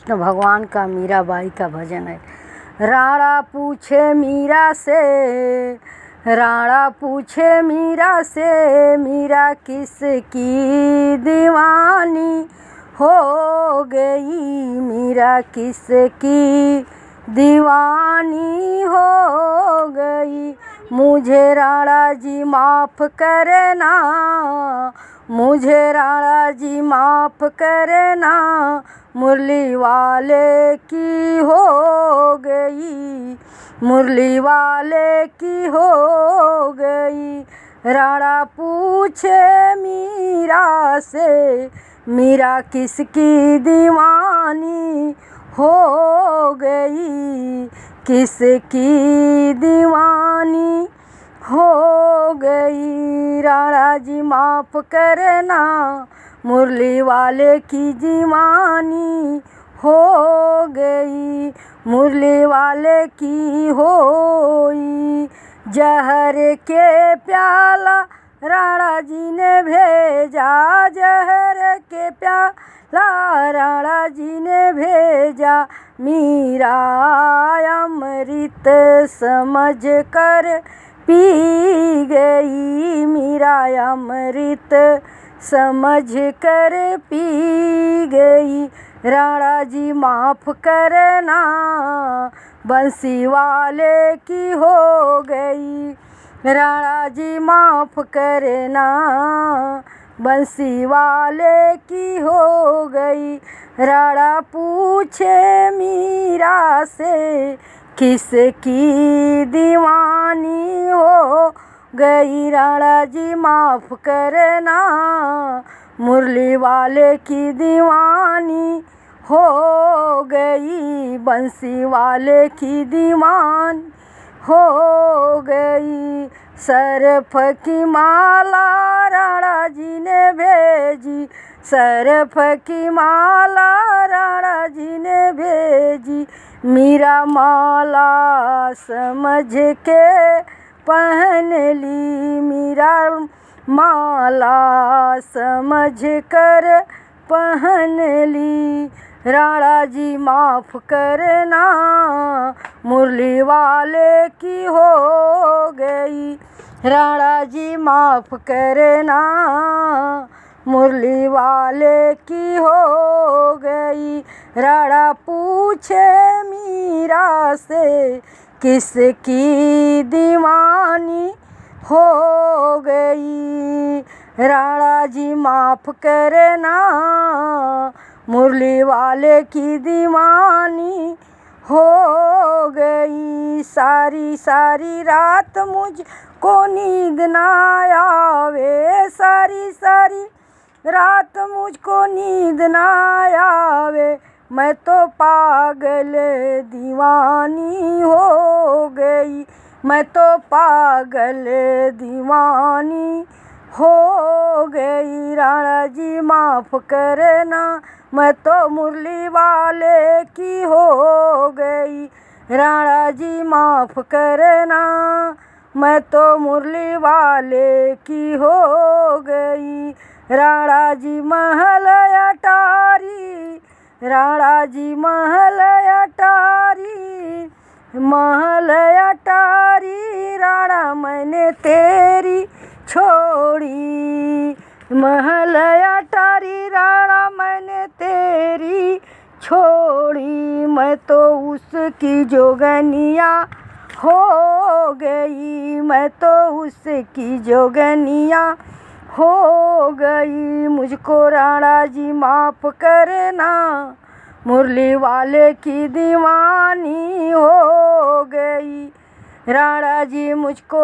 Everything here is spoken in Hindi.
कृष्ण भगवान का मीराबाई का भजन है। राणा पूछे मीरा से, राणा पूछे मीरा से, मीरा किसकी दीवानी हो गई, मीरा किसकी दीवानी हो गई। मुझे राणा जी माफ़ करना, मुझे राणा जी माफ़ करना, मुरली वाले की हो गई, मुरली वाले की हो गई। राणा पूछे मीरा से, मीरा किसकी दीवानी हो गई, किसकी दीवानी हो गई। राणा जी माफ़ करना, मुरली वाले की दीवानी हो गई, मुरली वाले की होई। जहर के प्याला राणा जी ने भेजा, जहर के प्याला राणा जी ने भेजा। मीरा अमृत समझ कर पी गई, मीरा अमृत समझ कर पी गई। राणा जी माफ़ करना, बंसी वाले की हो गई, राणा जी माफ़ करना, बंसी वाले की हो गई। राणा पूछे मीरा से, किसकी दीवानी हो गई। राणा जी माफ़ करना, मुरली वाले की दीवानी हो गई, बंसी वाले की दीवानी हो गई। सरफ की माला राणा जी ने भेजी, सरफ की माला राणा जी ने भेजी। मीरा माला समझ के पहन ली, मीरा माला समझ कर पहन ली। राणा जी माफ़ करना, मुरली वाले की हो गई, राणा जी माफ़ करना, मुरली वाले की हो गई। राणा पूछे मीरा से, किसकी दीवानी हो गई। राणा जी माफ़ करना, मुरली वाले की दीवानी हो गई। सारी सारी रात मुझको नींद ना आवे, सारी सारी रात मुझको नींद ना आवे। मैं तो पागल दीवानी हो गई, मैं तो पागल दीवानी हो गई। राणा जी माफ़ करना, मैं तो मुरली वाले की हो गई। राणा जी माफ़ करना, मैं तो मुरली वाले की हो गई। राणा जी महल अटारी, राणा जी महल अटारी, महल अटारी राणा मैंने तेरी छोड़ी, महल अटारी राणा मैंने तेरी छोड़ी। मैं तो उसकी जोगनिया हो गई, मैं तो उसकी जोगनिया हो गई। मुझको राणा जी माफ़ करना, मुरली वाले की दीवानी हो गई। राणा जी मुझको